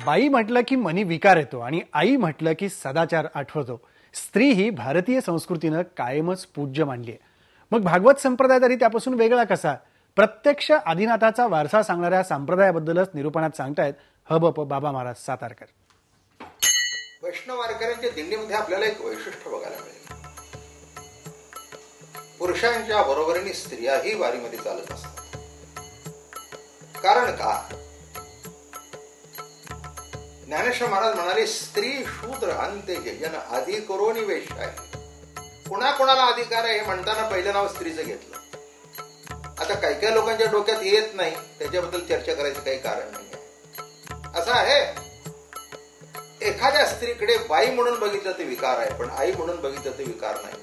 बाई म्हटलं की मनी विकार येतो आणि आई म्हटलं की सदाचार आठवतो. स्त्री ही भारतीय संस्कृतीनं कायमच पूज्य मानली आहे. मग भागवत संप्रदाय तरी त्यापासून वेगळा कसा? प्रत्यक्ष आदिनाथाचा वारसा सांगणाऱ्या संप्रदायाबद्दलच निरूपणात सांगतायत हबप बाबा महाराज सातारकर. वैष्णव वारकऱ्यांच्या दिंडीमध्ये आपल्याला एक वैशिष्ट्य बघायला मिळेल. पुरुषांच्या बरोबरीने स्त्रियाही वारीमध्ये चालत असतात. कारण का? ज्ञानेश्वर महाराज म्हणाले, स्त्री शूद्र अंत्य जन आधी करोनी वेश आहे. कुणाला अधिकार आहे हे म्हणताना पहिलं नाव स्त्रीचं घेतलं. आता काही काही लोकांच्या डोक्यात येत नाही, त्याच्याबद्दल चर्चा करायचं काही कारण नाही. असं आहे, एखाद्या स्त्रीकडे बाई म्हणून बघितलं ते विकार आहे, पण आई म्हणून बघितलं ते विकार नाही.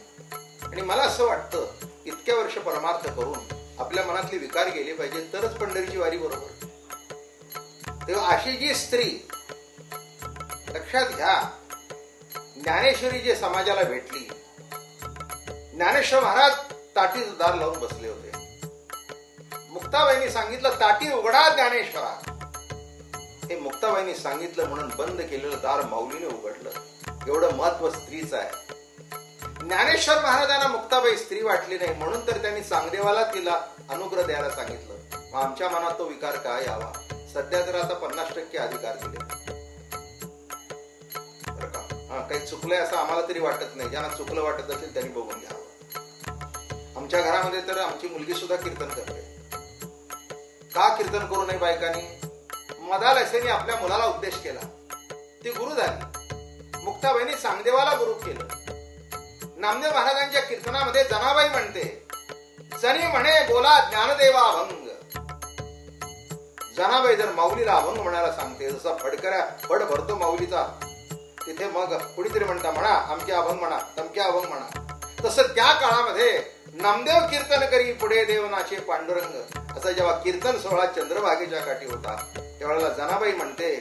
आणि मला असं वाटतं, इतक्या वर्ष परमार्थ करून आपल्या मनातले विकार गेले पाहिजे, तरच पंढरीची वारी बरोबर. तेव्हा अशी जी स्त्री, लक्षात घ्या, ज्ञानेश्वरी जे समाजाला भेटली, ज्ञानेश्वर महाराज ताटीचं दार लावून बसले होते. मुक्ताबाईंनी सांगितलं, ताटी उघडा ज्ञानेश्वरा. हे मुक्ताबाईंनी सांगितलं म्हणून बंद केलेलं दार माऊलीने उघडलं. एवढं महत्व स्त्रीचं आहे. ज्ञानेश्वर महाराजांना मुक्ताबाई स्त्री वाटली नाही, म्हणून तर त्यांनी चांगदेवाला तिला अनुग्रह द्यायला सांगितलं. मग आमच्या मनात तो विकार काय यावा? सध्या तर आता 50% अधिकार दिले. बरं का? काही चुकलंय असं आम्हाला तरी वाटत नाही. ज्यांना चुकलं वाटत असेल त्यांनी बघून घ्यावं. आमच्या घरामध्ये तर आमची मुलगी सुद्धा कीर्तन करते. का कीर्तन करू नये बायकांनी? मदालसेने आपल्या मुलाला उपदेश केला, ती गुरु झाली. मुक्ताबाईंनी चांगदेवाला गुरु केलं. नामदेव महाराजांच्या कीर्तनामध्ये जनाबाई म्हणते, जनी म्हणे बोला ज्ञानदेवा अभंग. जनाबाई जर माऊलीला अभंग म्हणायला सांगते, जसा फडकऱ्या फड भरतो माऊलीचा, तिथे मग कुणीतरी म्हणा आमके अभंग म्हणा, तमके अभंग म्हणा. तसं त्या काळामध्ये नामदेव कीर्तन करी पुढे देवनाचे पांडुरंग, असा जेव्हा कीर्तन सोहळा चंद्रभागेच्या काठी होता, त्यावेळेला जनाबाई म्हणते,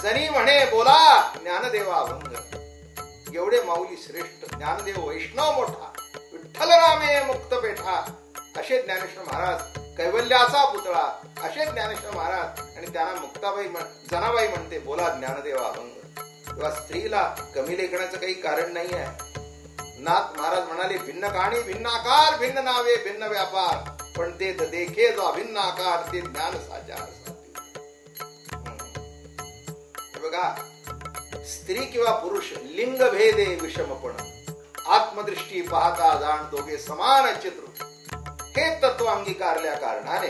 जनी म्हणे बोला ज्ञानदेवा अभंग. एवढे माऊली श्रेष्ठ, ज्ञानदेव वैष्णव मोठा, विठ्ठल रामे मुक्त पेठा, असे ज्ञानेश्वर महाराज, कैवल्याचा पुतळा, असे ज्ञानेश्वर महाराज. आणि त्यांना मुक्ताबाई जनाबाई म्हणते, बोला ज्ञानदेवा अभंग. तेव्हा स्त्रीला कमी लेखण्याचं काही कारण नाही आहे. नाथ महाराज म्हणाले, भिन्न कहाणी, भिन्न आकार, भिन्न नावे, भिन्न व्यापार, पण ते देखे जो अभिन्न आकार, ते ज्ञान साचार. बघा, स्त्री किंवा पुरुष लिंग भेदे विषमपण, आत्मदृष्टी पाहता जाण दोघे समान चित्र, हे तत्व अंगीकारल्या कारणाने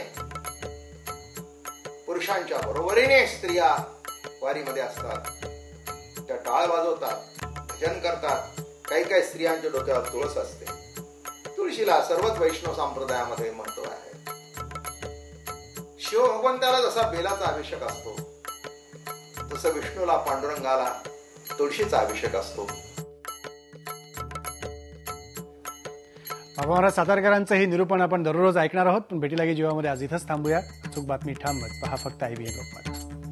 पुरुषांच्या बरोबरीने स्त्रिया वारीमध्ये असतात. त्या टाळ वाजवतात, भजन करतात. काही काही स्त्रियांच्या डोक्यावर तुळस असते. तुळशीला सर्वच वैष्णव संप्रदायामध्ये महत्व आहे. शिव भगवंताला जसा बेलाचा अभिषेक असतो, तसं विष्णूला, पांडुरंगाला तुळशीचा अभिषेक असतो. बाबा महाराज सातारकरांचं हे निरूपण आपण दररोज ऐकणार आहोत, पण भेटी लागे जीवामध्ये आज इथंच थांबूया. अचूक बातमी ठाम पहा फक्त IBN लोकमत.